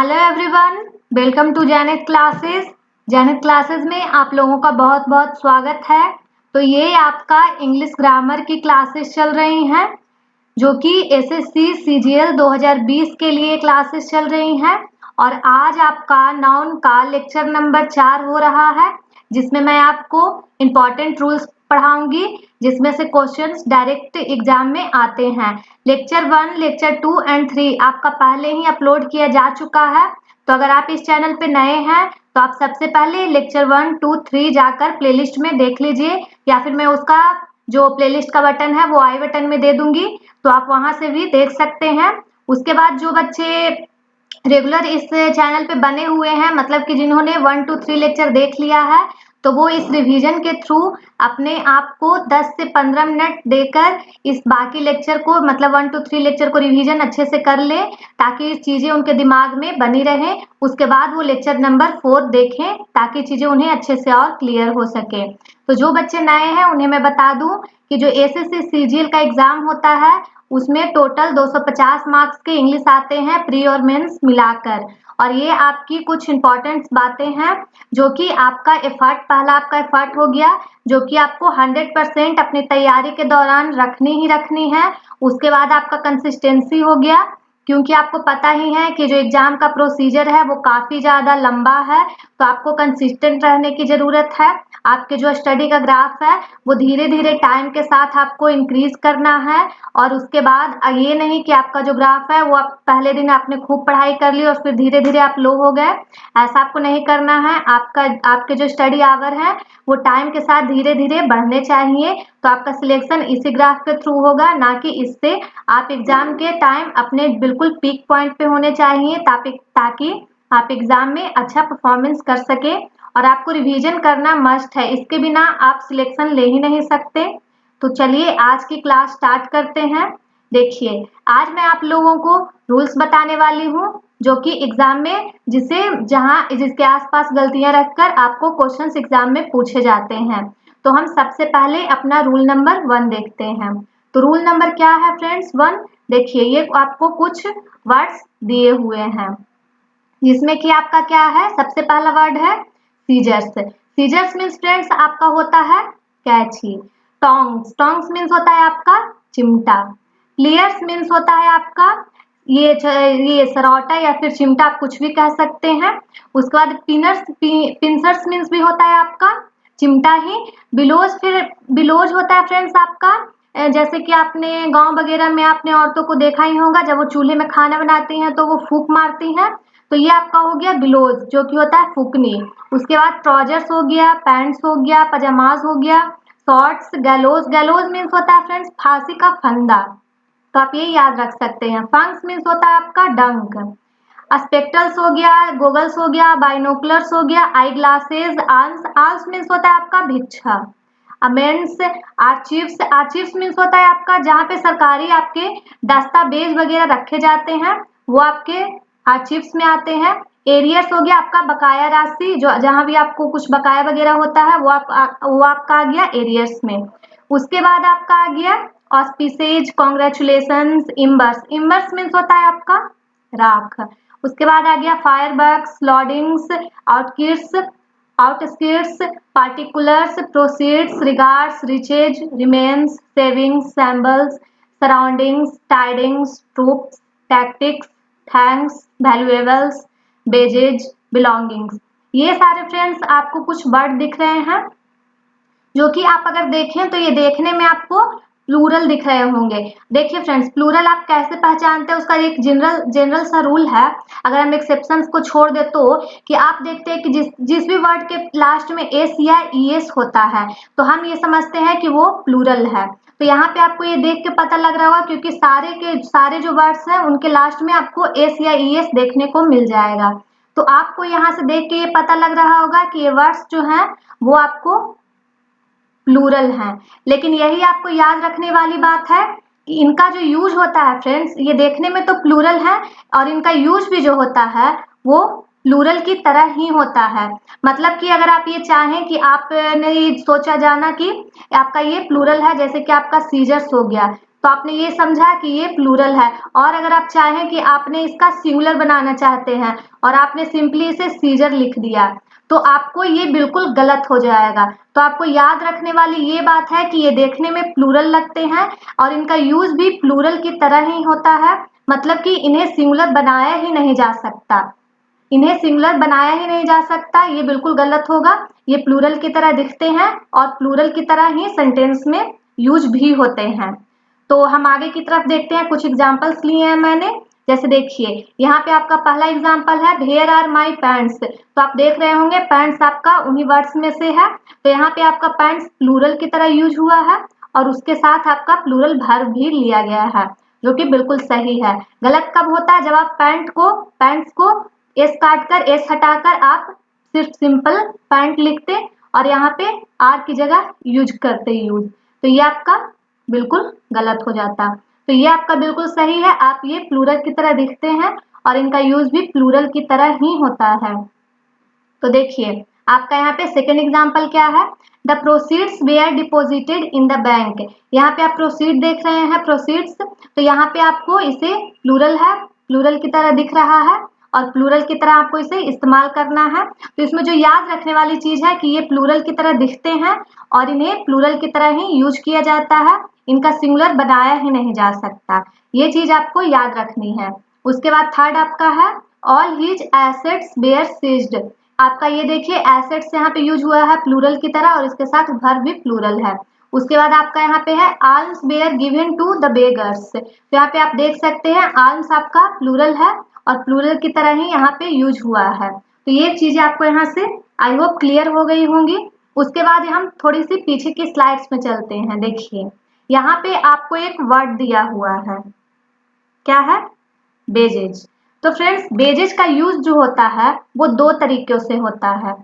Hello everyone, welcome to Jainet classes. Jainet classes में आप लोगों का बहुत बहुत स्वागत है। तो ये आपका इंग्लिश ग्रामर की क्लासेस चल रही हैं जो कि एसएससी सीजीएल 2020 के लिए क्लासेस चल रही हैं। और आज आपका नाउन का लेक्चर नंबर 4 हो रहा है, जिसमें मैं आपको इम्पोर्टेंट रूल्स पढ़ाऊंगी, जिसमें से क्वेश्चंस डायरेक्ट एग्जाम में आते हैं। लेक्चर 1, लेक्चर 2 एंड 3 आपका पहले ही अपलोड किया जा चुका है। तो अगर आप इस चैनल पे नए हैं तो आप सबसे पहले लेक्चर 1, 2, 3 जाकर प्लेलिस्ट में देख लीजिए, या फिर मैं उसका जो प्लेलिस्ट का बटन है वो आई बटन में दे दूंगी, तो आप वहां से भी देख सकते हैं। उसके बाद जो बच्चे रेगुलर इस चैनल पे बने हुए हैं, मतलब कि जिन्होंने 1, 2, 3 लेक्चर देख लिया है, तो वो इस रिवीजन के थ्रू अपने आप को 10 से 15 मिनट देकर इस बाकी लेक्चर को, मतलब 1, 2, 3 लेक्चर को रिवीजन अच्छे से कर ले, ताकि चीजें उनके दिमाग में बनी रहें। उसके बाद वो लेक्चर नंबर 4 देखें ताकि चीजें उन्हें अच्छे से और क्लियर हो सके। तो जो बच्चे नए हैं उन्हें मैं बता दूं कि जो एसएससी सीजीएल का एग्जाम होता है उसमें टोटल 250 मार्क्स के इंग्लिश आते हैं, प्री और मेंस मिलाकर। और ये आपकी कुछ इंपॉर्टेंट बातें हैं जो कि आपका एफर्ट, पहला आपका एफर्ट हो गया, जो कि आपको 100% अपनी तैयारी के दौरान रखनी ही रखनी है। उसके बाद आपका कंसिस्टेंसी हो गया, क्योंकि आपको पता ही है कि जो एग्जाम का प्रोसीजर है वो काफी ज्यादा लंबा है, तो आपको कंसिस्टेंट रहने की जरूरत है। आपके जो स्टडी का ग्राफ है वो धीरे धीरे टाइम के साथ आपको इंक्रीज करना है। और उसके बाद ये नहीं कि आपका जो ग्राफ है वो आप पहले दिन आपने खूब पढ़ाई कर ली और फिर धीरे धीरे आप लो हो गए, ऐसा आपको नहीं करना है। आपके जो स्टडी आवर है वो टाइम के साथ धीरे धीरे बढ़ने चाहिए, तो आपका सिलेक्शन इसी ग्राफ के थ्रू होगा, ना कि इससे। आप एग्जाम के टाइम अपने बिल्कुल पीक पॉइंट पे होने चाहिए ताकि आप एग्जाम में अच्छा परफॉर्मेंस कर सके। और आपको रिवीजन करना मस्ट है, इसके बिना आप सिलेक्शन ले ही नहीं सकते। तो चलिए आज की क्लास स्टार्ट करते हैं। देखिए, आज मैं आप लोगों को रूल्स बताने वाली हूँ जो कि एग्जाम में जिसके आसपास गलतियां रखकर आपको क्वेश्चंस एग्जाम में पूछे जाते हैं। तो हम सबसे पहले अपना रूल नंबर 1 देखते हैं। तो रूल नंबर क्या है फ्रेंड्स? 1। देखिए, ये आपको कुछ वर्ड्स दिए हुए हैं, जिसमें कि आपका क्या है, सबसे पहला वर्ड है सीजर्स। सीजर्स मीन्स फ्रेंड्स आपका होता है कैंची। टोंग्स, टोंग्स मीन्स होता है आपका चिमटा। प्लेयर्स मीन्स होता है आपका ये सरौटा या फिर चिमटा, आप कुछ भी कह सकते हैं। उसके बाद पिंसर्स मीन्स भी होता है आपका चिमटा ही। बिलोज होता है फ्रेंड्स आपका, जैसे कि आपने गांव वगैरह में आपने औरतों को देखा ही होगा, जब वो चूल्हे में खाना बनाती हैं तो वो फूंक मारती हैं, तो ये आपका हो गया बिलोज, जो कि होता है फूकनी। उसके बाद ट्राउजर्स हो गया, पैंट्स हो गया, पजामाज हो गया, शॉर्ट्स। गैलोज, गैलोज मीन्स होता है फ्रेंड्स फांसी का फंदा, तो आप ये याद रख सकते हैं। फंक्स मीन्स होता है आपका डंक। स्पेक्टल्स हो गया, गोगल्स हो गया, बाइनोकुलर्स हो गया, आई ग्लासेस। आल्स, आल्स मीन्स होता है आपका भिक्षा। अमेंड्स, आर्चीव्स, आर्चीव्स मीन्स होता है आपका जहाँ पे सरकारी आपके दस्तावेज वगैरह रखे जाते हैं, वो आपके आर्चीव्स में आते हैं। एरियर्स हो गया आपका बकाया राशि, जो जहाँ भी आपको कुछ बकाया वगैरह होता है वो आपका आ गया एरियर्स में। उसके बाद आपका आ गया ऑस्पिसेज, कॉन्ग्रेचुलेशंस। इम्बर्स, इम्बर्स मीन्स होता है आपका राख। उसके बाद आ गया fireworks, lodgings, outskirts, outskirts, particulars, proceeds, regards, riches, remains, savings, shambles, surroundings, tidings, troops, tactics, thanks, valuables, badges, belongings. ये सारे फ्रेंड्स आपको कुछ वर्ड दिख रहे हैं जो कि आप अगर देखें तो ये देखने में आपको प्लूरल दिख रहे होंगे। देखिए फ्रेंड्स, प्लूरल आप कैसे पहचानते हैं, उसका एक जनरल सा रूल है। अगर हम एक्सेप्शंस को छोड़ दे तो कि आप देखते हैं कि जिस भी वर्ड के लास्ट में एस या ईएस होता है तो हम ये समझते हैं कि वो प्लूरल है। तो यहाँ पे आपको ये देख के पता लग रहा होगा, क्योंकि सारे के सारे जो वर्ड्स हैं उनके लास्ट में आपको एस या ईएस देखने को मिल जाएगा। तो आपको यहाँ से देख के ये पता लग रहा होगा कि ये वर्ड्स जो हैं वो आपको प्लूरल हैं। लेकिन यही आपको याद रखने वाली बात है कि इनका जो यूज होता है फ्रेंड्स, ये देखने में तो प्लूरल है और इनका यूज भी जो होता है वो प्लूरल की तरह ही होता है। मतलब कि अगर आप ये चाहें कि आपने सोचा जाना कि आपका ये प्लूरल है, जैसे कि आपका सीजर्स हो गया, तो आपने ये समझा कि ये प्लूरल है। और अगर आप चाहें कि आपने इसका सिंगुलर बनाना चाहते हैं और आपने सिंपली इसे सीजर लिख दिया, तो आपको ये बिल्कुल गलत हो जाएगा। तो आपको याद रखने वाली ये बात है कि ये देखने में प्लूरल लगते हैं और इनका यूज भी प्लूरल की तरह ही होता है, मतलब कि इन्हें सिंगुलर बनाया ही नहीं जा सकता। इन्हें सिंगुलर बनाया ही नहीं जा सकता, ये बिल्कुल गलत होगा। ये प्लूरल की तरह दिखते हैं और प्लूरल की तरह ही सेंटेंस में यूज भी होते हैं। तो हम आगे की तरफ देखते हैं, कुछ एग्जांपल्स लिए हैं मैंने। जैसे देखिए, यहाँ पे आपका पहला एग्जांपल है, हेयर आर माई पैंट्स। तो आप देख रहे होंगे पैंट्स आपका उन्हीं वर्ड्स में से है। तो यहाँ पे आपका पैंट्स प्लूरल की तरह यूज हुआ है और उसके साथ आपका प्लूरल वर्ब भी लिया गया है, जो कि बिल्कुल सही है। गलत कब होता है? जब आप पैंट्स को एस काटकर, एस हटाकर आप सिर्फ सिंपल पैंट लिखते और यहाँ पे आर की जगह यूज करते यूज, तो ये आपका बिल्कुल गलत हो जाता। तो ये आपका बिल्कुल सही है, आप ये प्लूरल की तरह दिखते हैं और इनका यूज भी प्लूरल की तरह ही होता है। तो देखिए आपका यहाँ पे सेकेंड एग्जाम्पल क्या है, the proceeds were deposited in the bank. यहाँ पे आप प्रोसीड देख रहे हैं, प्रोसीड्स, तो यहाँ पे आपको इसे प्लूरल है, प्लूरल की तरह दिख रहा है और प्लूरल की तरह आपको इसे इस्तेमाल करना है। तो इसमें जो याद रखने वाली चीज है कि ये प्लूरल की तरह दिखते हैं और इन्हें प्लूरल की तरह ही यूज किया जाता है, इनका सिंगुलर बनाया ही नहीं जा सकता, ये चीज आपको याद रखनी है। उसके बाद थर्ड आपका है, all his assets were seized. आपका ये देखिए एसेट्स यहाँ पे यूज हुआ है प्लूरल की तरह और इसके साथ वर्ब भी प्लूरल है। उसके बाद आपका यहाँ पे है, alms were given to the beggars. तो यहाँ पे आप देख सकते हैं आल्म्स आपका प्लूरल है और प्लूरल की तरह ही यहाँ पे यूज हुआ है। तो ये चीजें आपको यहाँ से आई होप क्लियर हो गई होंगी। उसके बाद हम थोड़ी सी पीछे की स्लाइड्स में चलते हैं। देखिए यहाँ पे आपको एक वर्ड दिया हुआ है, क्या है? बेजेज। तो फ्रेंड्स बेजेज का यूज जो होता है वो दो तरीकों से होता है।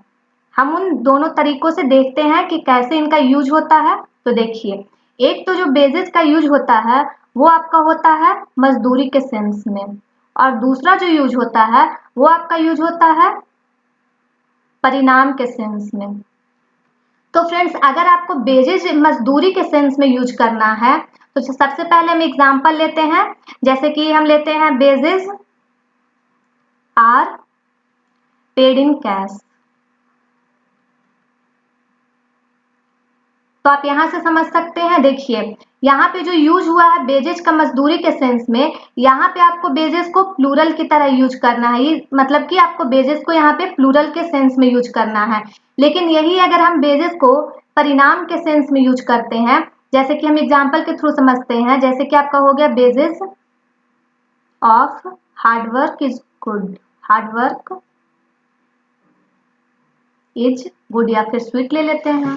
हम उन दोनों तरीकों से देखते हैं कि कैसे इनका यूज होता है। तो देखिए, एक तो जो बेजेज का यूज होता है वो आपका होता है मजदूरी के सेंस में, और दूसरा जो यूज होता है वो आपका यूज होता है परिणाम के सेंस में। तो फ्रेंड्स अगर आपको बेजेज मजदूरी के सेंस में यूज करना है तो सबसे पहले हम एग्जांपल लेते हैं। जैसे कि हम लेते हैं, wages are paid in cash. तो आप यहां से समझ सकते हैं, देखिए यहाँ पे जो यूज हुआ है बेजेज का मजदूरी के सेंस में, यहाँ पे आपको बेजेज को प्लूरल की तरह यूज करना है, ये मतलब कि आपको बेजेज को यहाँ पे प्लूरल के सेंस में यूज करना है। लेकिन यही अगर हम बेजेज को परिणाम के सेंस में यूज करते हैं, जैसे कि हम एग्जाम्पल के थ्रू समझते हैं, जैसे कि आपका हो गया, badges of hard work is good, hard work is good, या फिर स्वीट ले लेते हैं।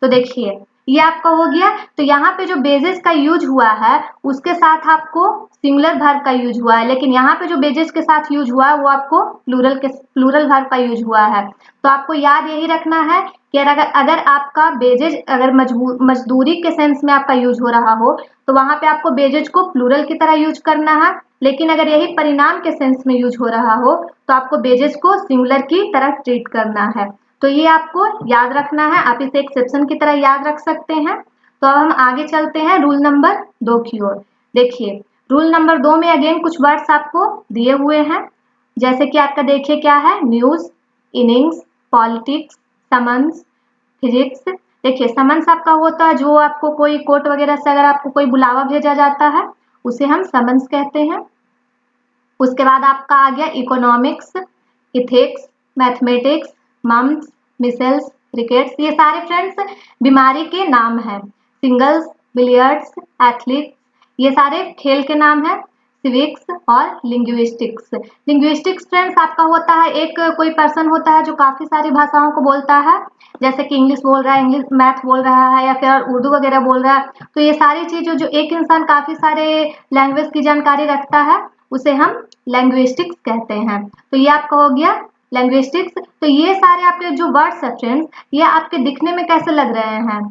तो देखिए ये आपका हो गया। तो यहाँ पे जो बेजेस का यूज हुआ है उसके साथ आपको सिंगुलर वर्ब का यूज हुआ है, लेकिन यहाँ पे जो बेजेस के साथ यूज हुआ है वो आपको प्लूरल वर्ब का यूज हुआ है। तो आपको याद यही रखना है कि अगर आपका बेजेज अगर मजदूरी के सेंस में आपका यूज हो रहा हो तो वहां पे आपको बेजेज को प्लूरल की तरह यूज करना है, लेकिन अगर यही परिणाम के सेंस में यूज हो रहा हो तो आपको बेजेज को सिंगुलर की तरह ट्रीट करना है। तो ये आपको याद रखना है, आप इसे एक्सेप्शन की तरह याद रख सकते हैं। तो अब हम आगे चलते हैं रूल नंबर 2 की ओर। देखिए रूल नंबर 2 में अगेन कुछ वर्ड्स आपको दिए हुए हैं। जैसे कि आपका देखिए क्या है, news, innings, politics, summons, physics. देखिए समन्स आपका होता है जो आपको कोई कोर्ट वगैरह से अगर आपको कोई बुलावा भेजा जाता है उसे हम समन्स कहते हैं। उसके बाद आपका आ गया economics, ethics, mathematics, mumps, measles, rickets. ये सारे फ्रेंड्स बीमारी के नाम हैं। सिंगल्स, बिलियर्ड्स, एथलीट्स, ये सारे खेल के नाम हैं। सिविक्स और लिंग्विस्टिक्स। लिंग्विस्टिक्स फ्रेंड्स आपका होता है, एक कोई पर्सन होता है जो काफी सारी भाषाओं को बोलता है, जैसे कि इंग्लिश बोल रहा है, इंग्लिश मैथ बोल रहा है, या फिर उर्दू वगैरह बोल रहा है। तो ये सारी चीजें जो एक इंसान काफी सारे लैंग्वेज की जानकारी रखता है उसे हम लैंग्विस्टिक्स कहते हैं। तो ये आपका हो गया लैंग्विस्टिक्स। तो ये सारे आपके जो वर्ड्स है फ्रेंड्स, ये आपके दिखने में कैसे लग रहे हैं?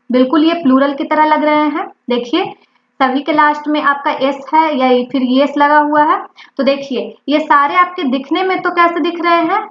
बिल्कुल ये प्लूरल की तरह लग रहे हैं। देखिए सभी के लास्ट में आपका एस है या फिर एस लगा हुआ है। तो देखिए ये सारे आपके दिखने में तो कैसे दिख रहे हैं?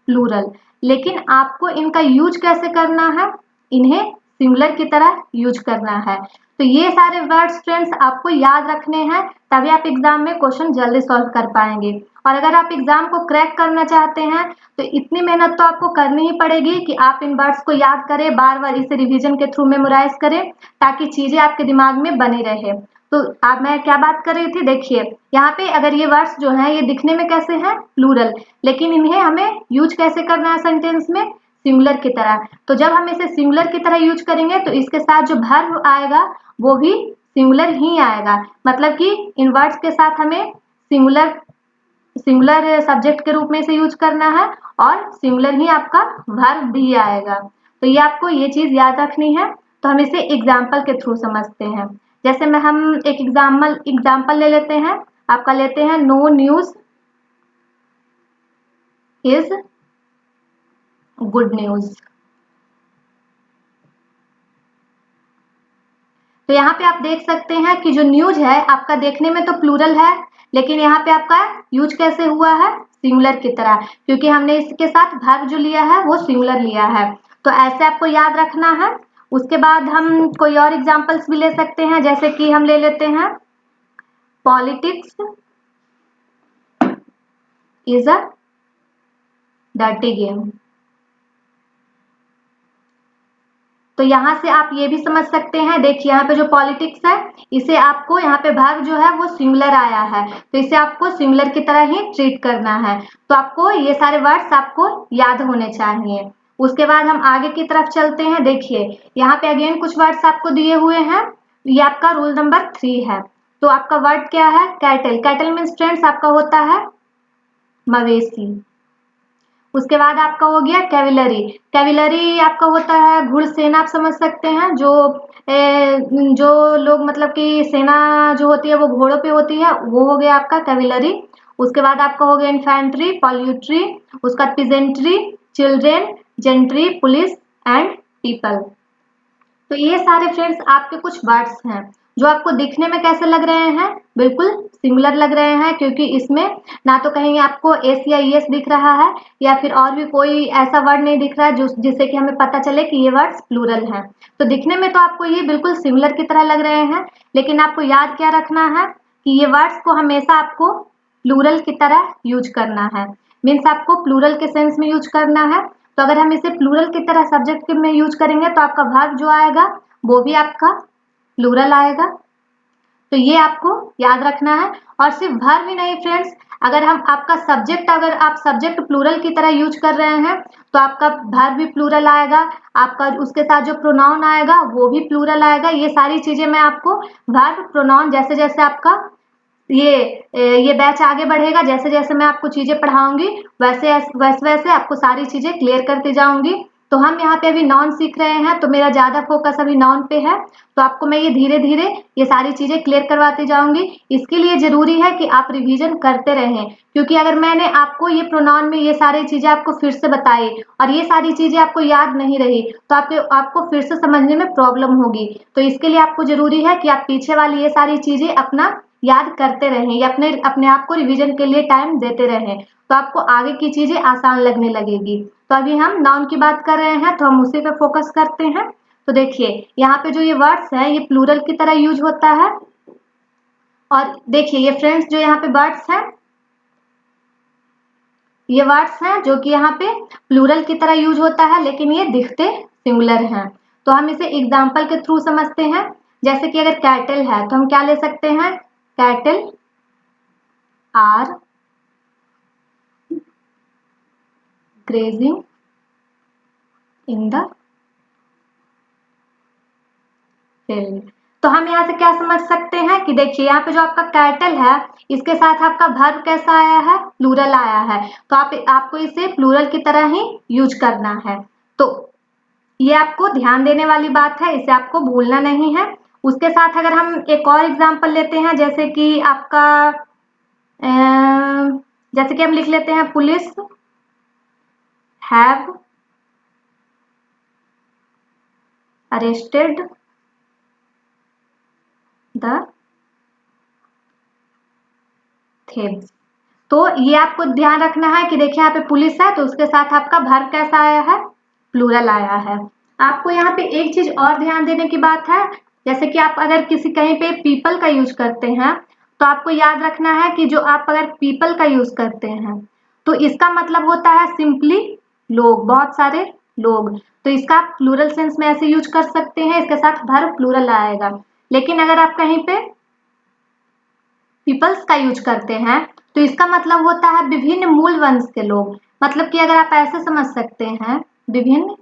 प्लूरल। लेकिन आपको इनका यूज कैसे करना है? इन्हें सिंगुलर की तरह यूज करना है। तो ये सारे वर्ड्स फ्रेंड्स आपको याद रखने हैं, तभी आप एग्जाम में क्वेश्चन जल्दी सॉल्व कर पाएंगे। और अगर आप एग्जाम को क्रैक करना चाहते हैं तो इतनी मेहनत तो आपको करनी ही पड़ेगी कि आप इन वर्ड्स को याद करें, बार बार इसे रिवीजन के थ्रू मेमोराइज करें, ताकि चीजें आपके दिमाग में बनी रहे। तो अब मैं क्या बात कर रही थी, देखिए यहाँ पे अगर ये वर्ड्स जो हैं ये दिखने में कैसे हैं, प्लूरल, लेकिन इन्हें हमें यूज कैसे करना है सेंटेंस में, सिंगुलर की तरह। तो जब हम इसे सिंगुलर की तरह यूज करेंगे तो इसके साथ जो वर्ब आएगा वो भी सिंगुलर ही आएगा, मतलब कि इन वर्ड्स के साथ हमें सिंगुलर सिंगुलर सब्जेक्ट के रूप में इसे यूज करना है और सिंगुलर ही आपका वर्ब भी आएगा। तो ये आपको ये चीज याद रखनी है। तो हम इसे एग्जाम्पल के थ्रू समझते हैं। जैसे में हम एक एग्जाम्पल ले लेते हैं, आपका लेते हैं, no news is good news. तो यहाँ पे आप देख सकते हैं कि जो न्यूज है आपका देखने में तो प्लूरल है, लेकिन यहाँ पे आपका यूज कैसे हुआ है, सिंगुलर की तरह, क्योंकि हमने इसके साथ वर्ब जो लिया है वो सिंगुलर लिया है। तो ऐसे आपको याद रखना है। उसके बाद हम कोई और एग्जांपल्स भी ले सकते हैं, जैसे कि हम ले लेते हैं, politics is a dirty game. तो यहाँ से आप ये भी समझ सकते हैं, देखिए यहाँ पे जो पॉलिटिक्स है इसे आपको यहाँ पे वर्ब जो है वो सिंगुलर आया है, तो इसे आपको सिंगुलर की तरह ही ट्रीट करना है। तो आपको ये सारे वर्ड्स आपको याद होने चाहिए। उसके बाद हम आगे की तरफ चलते हैं। देखिए यहाँ पे अगेन कुछ वर्ड्स आपको दिए हुए हैं, ये आपका रूल नंबर 3 है। तो आपका वर्ड क्या है, कैटल। कैटल मीन्स फ्रेंड्स आपका होता है मवेशी। उसके बाद आपका हो गया कैविलरी। कैविलरी आपका होता है घुड़सेना, आप समझ सकते हैं, जो लोग मतलब कि सेना जो होती है वो घोड़ों पे होती है, वो हो गया आपका कैविलरी। उसके बाद आपका हो गया इन्फेंट्री, पॉल्यूट्री, उसका peasantry, children, gentry, police and people. तो ये सारे फ्रेंड्स आपके कुछ वर्ड्स हैं जो आपको दिखने में कैसे लग रहे हैं, बिल्कुल सिमिलर लग रहे हैं, क्योंकि इसमें ना तो कहीं आपको एस या ईएस दिख रहा है या फिर और भी कोई ऐसा वर्ड नहीं दिख रहा है जिससे कि हमें पता चले कि ये वर्ड्स प्लूरल हैं। तो दिखने में तो आपको ये बिल्कुल सिमिलर की तरह लग रहे हैं, लेकिन आपको याद क्या रखना है कि ये वर्ड्स को हमेशा आपको प्लूरल की तरह यूज करना है, मीन्स आपको प्लूरल के सेंस में यूज करना है। तो अगर हम इसे प्लूरल की तरह सब्जेक्ट में यूज करेंगे तो आपका वर्ब जो आएगा वो भी आपका प्लूरल आएगा। तो ये आपको याद रखना है। और सिर्फ वर्ब ही नहीं फ्रेंड्स, अगर आप सब्जेक्ट प्लूरल की तरह यूज कर रहे हैं तो आपका वर्ब भी प्लूरल आएगा, आपका उसके साथ जो प्रोनाउन आएगा वो भी प्लूरल आएगा। ये सारी चीजें मैं आपको वर्ब प्रोनाउन जैसे जैसे आपका ये बैच आगे बढ़ेगा, जैसे जैसे मैं आपको चीजें पढ़ाऊंगी वैसे वैसे वैसे आपको सारी चीजें क्लियर करती जाऊंगी। तो हम यहाँ पे अभी नाउन सीख रहे हैं, तो मेरा ज्यादा फोकस अभी नाउन पे है, तो आपको मैं ये धीरे धीरे ये सारी चीजें क्लियर करवाती जाऊंगी। इसके लिए जरूरी है कि आप रिवीजन करते रहें, क्योंकि अगर मैंने आपको ये प्रोनाउन में ये सारी चीजें आपको फिर से बताई और ये सारी चीजें आपको याद नहीं रही तो आपको फिर से समझने में प्रॉब्लम होगी। तो इसके लिए आपको जरूरी है कि आप पीछे वाली ये सारी चीजें अपना याद करते रहें या अपने अपने आप को रिवीजन के लिए टाइम देते रहें, तो आपको आगे की चीजें आसान लगने लगेगी। तो अभी हम नाउन की बात कर रहे हैं तो हम उसी पे फोकस करते हैं। तो देखिए यहाँ पे जो ये वर्ड्स हैं ये प्लूरल की तरह यूज होता है। और देखिए ये फ्रेंड्स जो यहाँ पे वर्ड्स हैं, ये वर्ड्स हैं जो कि यहाँ पे प्लूरल की तरह यूज होता है, लेकिन ये दिखते सिंगुलर हैं। तो हम इसे एग्जाम्पल के थ्रू समझते हैं। जैसे कि अगर कैटल है तो हम क्या ले सकते हैं, cattle are grazing in the field। तो हम यहाँ से क्या समझ सकते हैं कि देखिए यहाँ पे जो आपका कैटल है इसके साथ आपका वर्ब कैसा आया है, प्लूरल आया है, तो आपको इसे प्लूरल की तरह ही यूज करना है। तो ये आपको ध्यान देने वाली बात है, इसे आपको भूलना नहीं है। उसके साथ अगर हम एक और एग्जाम्पल लेते हैं, जैसे कि आपका जैसे कि हम लिख लेते हैं, police have arrested the thieves। तो ये आपको ध्यान रखना है कि देखिए यहाँ पे पुलिस है तो उसके साथ आपका वर्ब कैसा आया है, प्लूरल आया है। आपको यहाँ पे एक चीज और ध्यान देने की बात है, जैसे कि आप अगर किसी कहीं पे पीपल का यूज करते हैं तो आपको याद रखना है कि जो आप अगर पीपल का यूज करते हैं तो इसका मतलब होता है सिंपली लोग, बहुत सारे लोग। तो इसका आप प्लूरल सेंस में ऐसे यूज कर सकते हैं, इसके साथ वर्ब प्लूरल आएगा। लेकिन अगर आप कहीं पे पीपल्स का यूज करते हैं तो इसका मतलब होता है विभिन्न मूल वंश के लोग। मतलब कि अगर आप ऐसे समझ सकते हैं, विभिन्न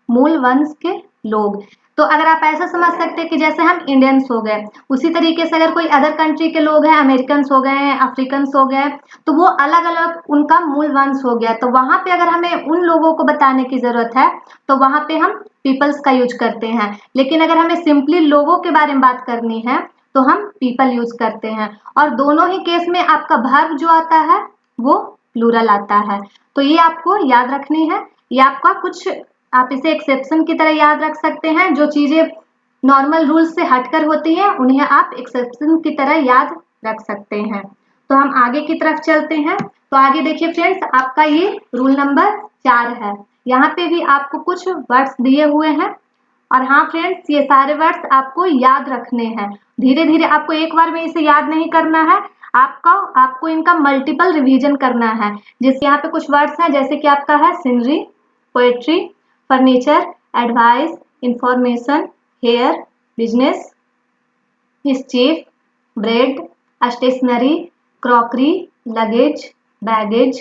मूल वंश के लोग। तो अगर आप ऐसा समझ सकते हैं कि जैसे हम इंडियंस हो गए, उसी तरीके से अगर कोई अदर कंट्री के लोग हैं, अमेरिकन हो गए हैं, अफ्रीकन हो गए, तो वो अलग अलग उनका मूल वंश हो गया। तो वहां पे अगर हमें उन लोगों को बताने की जरूरत है तो वहां पे हम पीपल्स का यूज करते हैं। लेकिन अगर हमें सिंपली लोगों के बारे में बात करनी है तो हम पीपल यूज करते हैं। और दोनों ही केस में आपका वर्ब जो आता है वो प्लूरल आता है। तो ये आपको याद रखनी है। ये आपका कुछ, आप इसे एक्सेप्शन की तरह याद रख सकते हैं। जो चीजें नॉर्मल रूल से हटकर होती हैं उन्हें आप एक्सेप्शन की तरह याद रख सकते हैं। तो हम आगे की तरफ चलते हैं। तो आगे देखिए फ्रेंड्स, आपका ये रूल नंबर 4 है। यहाँ पे भी आपको कुछ वर्ड्स दिए हुए हैं और हाँ फ्रेंड्स, ये सारे वर्ड्स आपको याद रखने हैं। धीरे धीरे, आपको एक बार में इसे याद नहीं करना है, आपको इनका मल्टीपल रिवीजन करना है। जिससे यहाँ पे कुछ वर्ड्स हैं जैसे कि आपका है scenery, poetry, furniture, advice, information, hair, business, mischief, bread, stationery, crockery, luggage, baggage,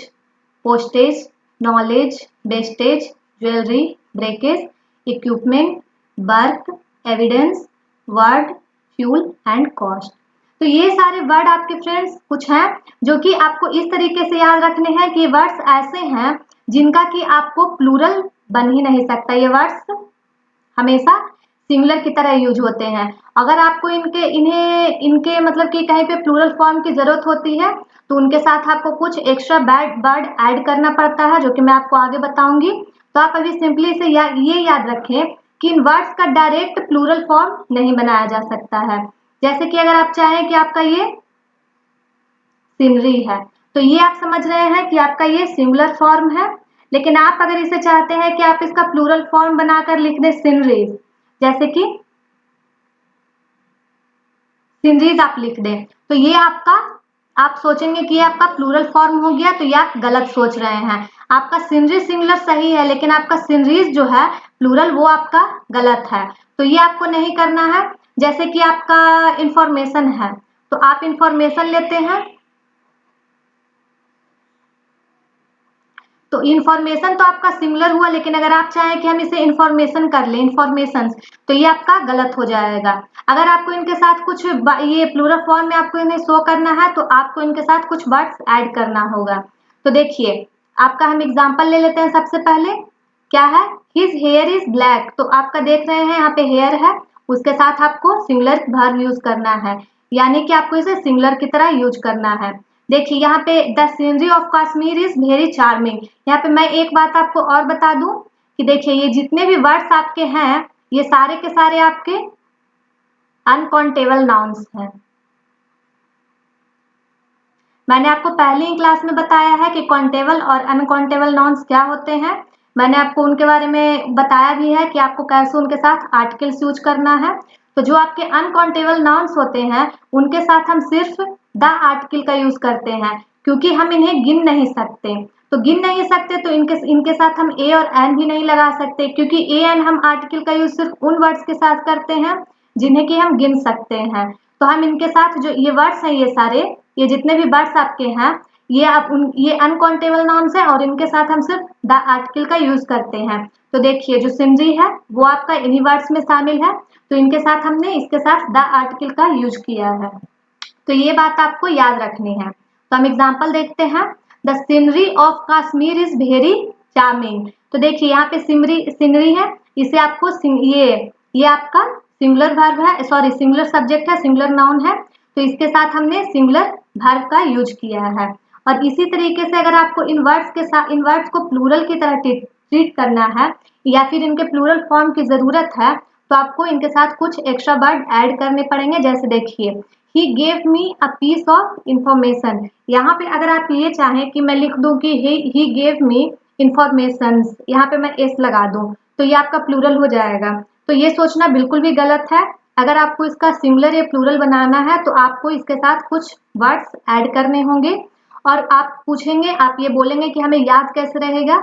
postage, knowledge, wastage, jewellery, breakage, equipment, work, evidence, word, fuel and cost. तो ये सारे वर्ड आपके फ्रेंड्स कुछ हैं जो कि आपको इस तरीके से याद रखने हैं कि वर्ड्स ऐसे हैं जिनका कि आपको प्लूरल बन ही नहीं सकता। ये वर्ड्स हमेशा सिंगुलर की तरह यूज होते हैं। अगर आपको इनके मतलब कि कहीं पे प्लूरल फॉर्म की जरूरत होती है तो उनके साथ आपको कुछ एक्स्ट्रा वर्ड ऐड करना पड़ता है, जो कि मैं आपको आगे बताऊंगी। तो आप अभी सिंपली से ये याद रखें कि इन वर्ड्स का डायरेक्ट प्लूरल फॉर्म नहीं बनाया जा सकता है। जैसे कि अगर आप चाहें कि आपका ये सीनरी है तो ये आप समझ रहे हैं कि आपका ये सिंगुलर फॉर्म है। लेकिन आप अगर इसे चाहते हैं कि आप इसका प्लूरल फॉर्म बनाकर लिख दें सीनरीज, जैसे कि सीनरीज आप लिख दें, तो ये आपका, आप सोचेंगे कि ये आपका प्लूरल फॉर्म हो गया, तो ये आप गलत सोच रहे हैं। आपका सीनरी सिंगुलर सही है लेकिन आपका सीनरीज जो है प्लूरल वो आपका गलत है। तो ये आपको नहीं करना है। जैसे कि आपका इंफॉर्मेशन है तो आप इंफॉर्मेशन लेते हैं, तो इन्फॉर्मेशन तो आपका सिमिलर हुआ, लेकिन अगर आप चाहें कि हम इसे इन्फॉर्मेशन कर लें, इन्फॉर्मेशन, तो ये आपका गलत हो जाएगा। अगर आपको इनके साथ कुछ ये प्लूरल फॉर्म में आपको इन्हें शो करना है तो आपको इनके साथ कुछ वर्ड्स ऐड करना होगा। तो देखिए, आपका हम एग्जाम्पल ले लेते हैं। सबसे पहले क्या है, हिज हेयर इज ब्लैक। तो आपका देख रहे हैं यहाँ पे हेयर है, उसके साथ आपको सिंगुलर वर्ब यूज करना है, यानी कि आपको इसे सिंगुलर की तरह यूज करना है। देखिए यहाँ पे the scenery of Kashmir is very charming. यहाँ पे मैं एक बात आपको और बता दूं कि देखिए ये जितने भी वर्ड्स आपके हैं ये सारे के सारे आपके अनकाउंटेबल नाउन्स हैं। मैंने आपको पहले ही क्लास में बताया है कि काउंटेबल और अनकाउंटेबल नाउन्स क्या होते हैं। मैंने आपको उनके बारे में बताया भी है कि आपको कैसे उनके साथ आर्टिकल्स यूज करना है। तो जो आपके अनकाउंटेबल नाउन्स होते हैं उनके साथ हम सिर्फ द आर्टिकल का यूज करते हैं, क्योंकि हम इन्हें गिन नहीं सकते। तो गिन नहीं सकते तो इनके साथ हम ए और एन भी नहीं लगा सकते, क्योंकि ए एन हम आर्टिकल का यूज सिर्फ उन वर्ड्स के साथ करते हैं जिन्हें कि हम गिन सकते हैं। तो हम इनके साथ जो ये वर्ड्स हैं, ये सारे, ये जितने भी वर्ड्स आपके हैं, ये अनकाउंटेबल नाउन्स हैं और इनके साथ हम सिर्फ द आर्टिकल का यूज करते हैं। तो देखिए जो सिनरी है वो आपका इन्हीं वर्ड्स में शामिल है, तो इनके साथ हमने इसके साथ द आर्टिकल का यूज किया है। तो ये बात आपको याद रखनी है। तो हम एग्जाम्पल देखते हैं। The scenery of Kashmir is very charming. तो देखिए यहाँ पे सीनरी है, इसे आपको ये आपका सिंगुलर वर्ब है, सॉरी सिंगुलर सब्जेक्ट है, सिंगुलर नाउन है, तो इसके साथ हमने सिंगुलर वर्ब का यूज किया है। और इसी तरीके से अगर आपको इन इन वर्ड्स को प्लूरल की तरह ट्रीट करना है या फिर इनके प्लूरल फॉर्म की जरूरत है तो आपको इनके साथ कुछ एक्स्ट्रा वर्ड ऐड करने पड़ेंगे। जैसे देखिए, he gave me a piece of information. यहाँ पे अगर आप ये चाहें कि मैं लिख दूं कि ही गेव मी इंफॉर्मेशन, यहाँ पे मैं एस लगा दूं तो ये आपका प्लूरल हो जाएगा। तो ये सोचना बिल्कुल भी गलत है। अगर आपको इसका सिंगुलर या प्लूरल बनाना है तो आपको इसके साथ कुछ वर्ड्स ऐड करने होंगे और आप पूछेंगे, आप ये बोलेंगे कि हमें याद कैसे रहेगा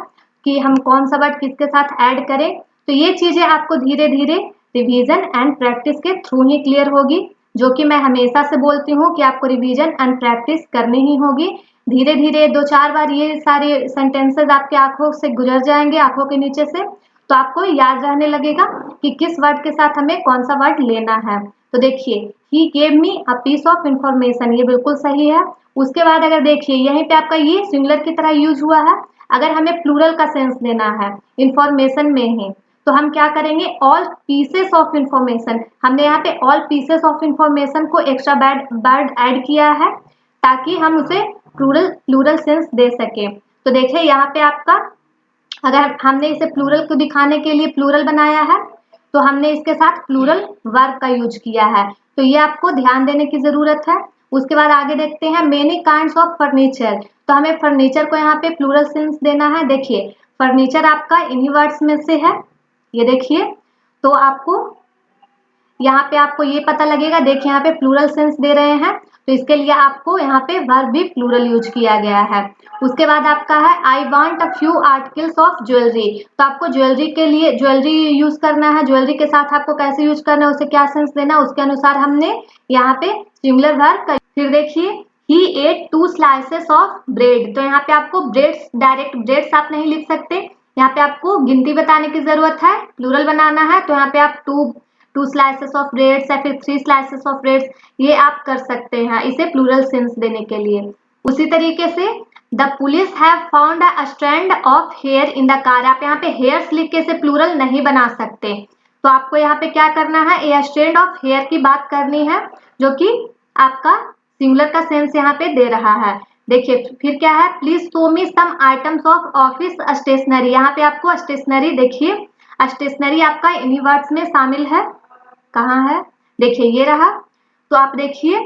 कि हम कौन सा वर्ड किसके साथ ऐड करें। तो ये चीजें आपको धीरे धीरे रिवीजन एंड प्रैक्टिस के थ्रू ही क्लियर होगी, जो कि मैं हमेशा से बोलती हूँ कि आपको रिवीजन एंड प्रैक्टिस करनी ही होगी। धीरे धीरे 2-4 बार ये सारे सेंटेंसेस आपके आंखों से गुजर जाएंगे, आंखों के नीचे से, तो आपको याद रहने लगेगा कि किस वर्ड के साथ हमें कौन सा वर्ड लेना है। तो देखिए, he gave me a piece of information, ये बिल्कुल सही है। उसके बाद अगर देखिए यहीं पे आपका ये सिंगुलर की तरह यूज हुआ है। अगर हमें प्लूरल का सेंस देना है इंफॉर्मेशन में ही, तो हम क्या करेंगे, ऑल पीसेस ऑफ इंफॉर्मेशन। हमने यहाँ पे ऑल पीसेस ऑफ इंफॉर्मेशन को एक्स्ट्रा वर्ड ऐड किया है ताकि हम उसे प्लूरल प्लूरल सेंस दे सके। तो देखिए यहाँ पे आपका, अगर हमने इसे प्लूरल को दिखाने के लिए प्लूरल बनाया है तो हमने इसके साथ प्लूरल वर्ब का यूज किया है। तो ये आपको ध्यान देने की जरूरत है। उसके बाद आगे देखते हैं मेनी काइंड्स ऑफ फर्नीचर। तो हमें फर्नीचर को यहाँ पे प्लूरल सेंस देना है। देखिए फर्नीचर आपका इन्हीं वर्ड्स में से है, ये देखिए। तो आपको यहाँ पे आपको ये पता लगेगा, देखिए यहाँ पे प्लूरल सेंस दे रहे हैं तो इसके लिए आपको यहाँ पे वर्ब भी प्लूरल यूज किया गया है। उसके बाद आपका है I want a few articles of jewellery. तो आपको ज्वेलरी के लिए ज्वेलरी यूज करना है, ज्वेलरी के साथ आपको कैसे यूज करना है, उसे क्या सेंस देना है, उसके अनुसार हमने यहाँ पे सिंगुलर वर्ब का। फिर देखिए ही एट 2 स्लाइसेस ऑफ ब्रेड। तो यहाँ पे आपको ब्रेड्स, डायरेक्ट ब्रेड्स आप नहीं लिख सकते, यहाँ पे आपको गिनती बताने की जरूरत है, प्लूरल बनाना है। तो यहाँ पे आप टू स्लाइसेस ऑफ ब्रेड्स या फिर 3 स्लाइसेस ऑफ ब्रेड्स, ये आप कर सकते हैं इसे प्लूरल सेंस देने के लिए। उसी तरीके से the police have found a strand of here in the car. आप यहाँ पे हेयर्स लिख के इसे प्लूरल नहीं बना सकते, तो आपको यहाँ पे क्या करना है, ए स्ट्रैंड ऑफ हेयर की बात करनी है, जो कि आपका सिंगुलर का सेंस यहाँ पे दे रहा है। देखिए फिर क्या है, please show me some items of office stationery. यहाँ पे आपको स्टेशनरी, देखिए स्टेशनरी आपका इन्हीं वर्ड्स में शामिल है। कहाँ है, देखिए ये रहा। तो आप देखिए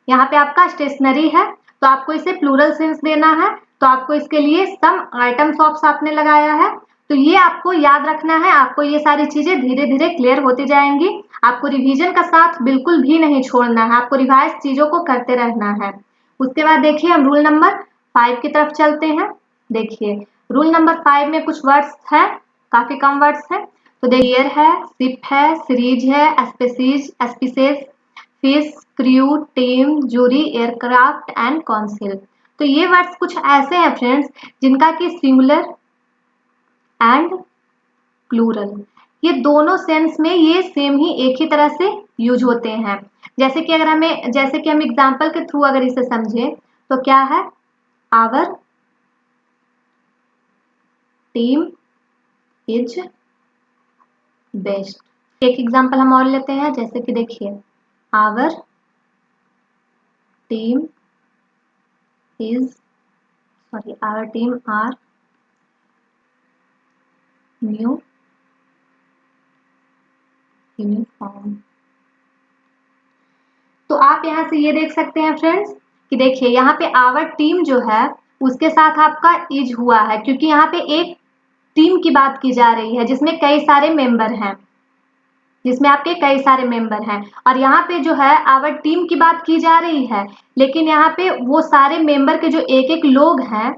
यहाँ पे आपका स्टेशनरी है, तो आपको इसे प्लूरल सेंस देना है। तो आपको इसके लिए सम आइटम्स ऑफ आपने लगाया है। तो ये आपको याद रखना है, आपको ये सारी चीजें धीरे धीरे क्लियर होती जाएंगी। आपको रिवीजन का साथ बिल्कुल भी नहीं छोड़ना है, आपको रिवाइज चीजों को करते रहना है। उसके बाद देखिए हम रूल नंबर 5 की तरफ चलते हैं। देखिए रूल नंबर 5 में कुछ वर्ड्स है, काफी कम वर्ड्स है। तो देखिए है, शिप है, सीरीज है, species, fish, crew, team, jury, aircraft and council. तो ये वर्ड्स कुछ ऐसे हैं फ्रेंड्स जिनका कि सिंगुलर एंड प्लूरल, ये दोनों सेंस में ये सेम ही एक ही तरह से यूज होते हैं। जैसे कि अगर हमें, जैसे कि हम एग्जांपल के थ्रू अगर इसे समझें तो क्या है, आवर टीम इज बेस्ट। एक एग्जांपल हम और लेते हैं, जैसे कि देखिए our team is, sorry, our team are new uniform. तो आप यहाँ से ये देख सकते हैं फ्रेंड्स कि देखिए यहाँ पे आवर टीम जो है उसके साथ आपका इज हुआ है, क्योंकि यहाँ पे एक टीम की बात की जा रही है जिसमें कई सारे मेंबर हैं, जिसमें आपके कई सारे मेंबर हैं। और यहाँ पे जो है आवर टीम की बात की जा रही है, लेकिन यहाँ पे वो सारे मेंबर के जो एक एक लोग हैं,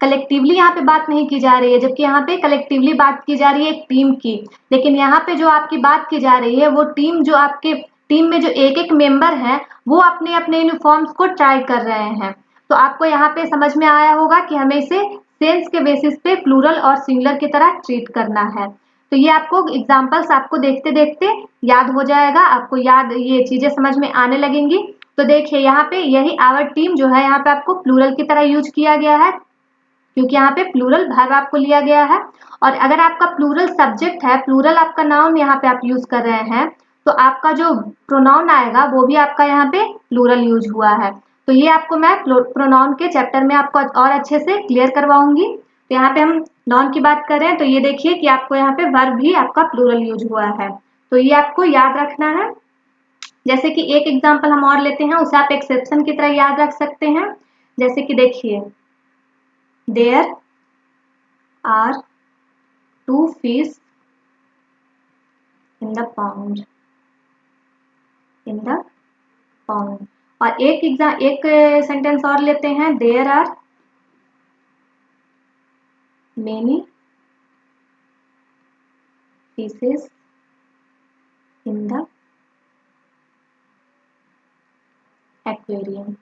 कलेक्टिवली यहाँ पे बात नहीं की जा रही है, जबकि यहाँ पे कलेक्टिवली बात की जा रही है एक टीम की। लेकिन यहाँ पे जो आपकी बात की जा रही है वो टीम, जो आपके टीम में जो एक एक मेंबर हैं वो अपने अपने यूनिफॉर्म्स को ट्राई कर रहे हैं। तो आपको यहाँ पे समझ में आया होगा कि हमें इसे सेंस के बेसिस पे प्लूरल और सिंगुलर की तरह ट्रीट करना है। तो ये आपको एग्जाम्पल्स आपको देखते देखते याद हो जाएगा, आपको याद ये चीजें समझ में आने लगेंगी। तो देखिए यहाँ पे यही आवर टीम जो है यहाँ पे आपको प्लूरल की तरह यूज किया गया है, क्योंकि यहाँ पे प्लूरल वर्ब आपको लिया गया है। और अगर आपका प्लूरल सब्जेक्ट है, प्लूरल आपका नाउन यहाँ पे आप यूज कर रहे हैं, तो आपका जो प्रोनाउन आएगा वो भी आपका यहाँ पे प्लूरल यूज हुआ है। तो ये आपको मैं प्रोनाउन के चैप्टर में आपको और अच्छे से क्लियर करवाऊंगी। तो यहाँ पे हम नाउन की बात कर रहे हैं, तो ये देखिए कि आपको यहाँ पे वर्ब भी आपका प्लूरल यूज हुआ है, तो ये आपको याद रखना है। जैसे कि एक एग्जाम्पल हम और लेते हैं, उसे आप एक्सेप्शन की तरह याद रख सकते हैं। जैसे कि देखिए there are 2 fish in the pound, in the pound. और एक सेंटेंस और लेते हैं, there are many fishes in the aquarium.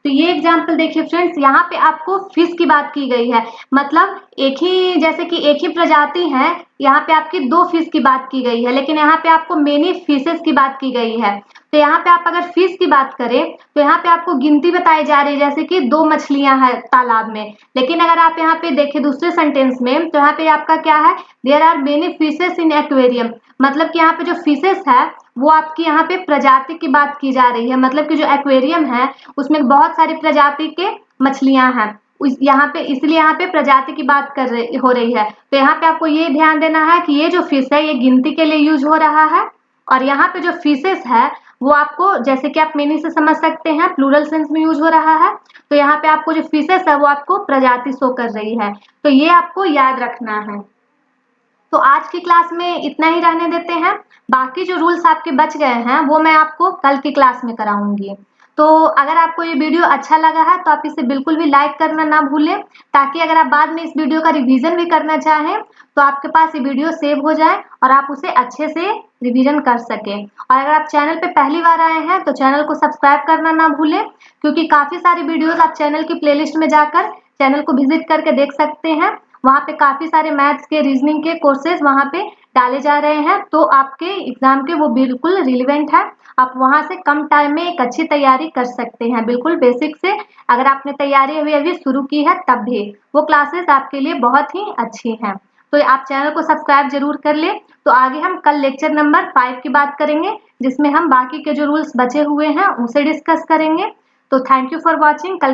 तो ये एग्जाम्पल देखिए फ्रेंड्स, यहाँ पे आपको फिश की बात की गई है, मतलब एक ही, जैसे कि एक ही प्रजाति है, यहाँ पे आपकी दो फिश की बात की गई है, लेकिन यहाँ पे आपको मेनी फिशेस की बात की गई है। तो यहाँ पे आप अगर फिश की बात करें तो यहाँ पे आपको गिनती बताई जा रही है, जैसे कि 2 मछलियां हैं तालाब में। लेकिन अगर आप यहाँ पे देखें दूसरे सेंटेंस में, तो यहाँ पे आपका क्या है, there are many fishes in aquarium, मतलब कि यहाँ पे जो फिशेस है वो आपकी यहाँ पे प्रजाति की बात की जा रही है, मतलब कि जो एक्वेरियम है उसमें बहुत सारी प्रजाति के मछलियां हैं, यहाँ पे, इसलिए यहाँ पे प्रजाति की बात हो रही है। तो यहाँ पे आपको ये ध्यान देना है कि ये जो फिश है ये गिनती के लिए यूज हो रहा है, और यहाँ पे जो फिशेस है वो आपको, जैसे कि आप मेनी से समझ सकते हैं, प्लूरल सेंस में यूज हो रहा है। तो यहाँ पे आपको जो फिशेस है वो आपको प्रजाति शो कर रही है, तो ये आपको याद रखना है। तो आज की क्लास में इतना ही रहने देते हैं, बाकी जो रूल्स आपके बच गए हैं वो मैं आपको कल की क्लास में कराऊंगी। तो अगर आपको ये वीडियो अच्छा लगा है तो आप इसे बिल्कुल भी लाइक करना ना भूलें, ताकि अगर आप बाद में इस वीडियो का रिवीजन भी करना चाहें तो आपके पास ये वीडियो सेव हो जाए और आप उसे अच्छे से रिवीजन कर सकें। और अगर आप चैनल पे पहली बार आए हैं तो चैनल को सब्सक्राइब करना ना भूलें, क्योंकि काफी सारी वीडियोस आप चैनल की प्लेलिस्ट में जाकर चैनल को विजिट करके देख सकते हैं। वहाँ पे काफी सारे मैथ्स के, रीजनिंग के कोर्सेज वहाँ पे डाले जा रहे हैं, तो आपके एग्जाम के वो बिल्कुल रिलेवेंट है। आप वहाँ से कम टाइम में एक अच्छी तैयारी कर सकते हैं, बिल्कुल बेसिक से। अगर आपने तैयारी अभी शुरू की है तब भी वो क्लासेस आपके लिए बहुत ही अच्छी हैं। तो आप चैनल को सब्सक्राइब जरूर कर ले। तो आगे हम कल लेक्चर नंबर 5 की बात करेंगे, जिसमें हम बाकी के जो रूल्स बचे हुए हैं उसे डिस्कस करेंगे। तो थैंक यू फॉर वॉचिंग। कल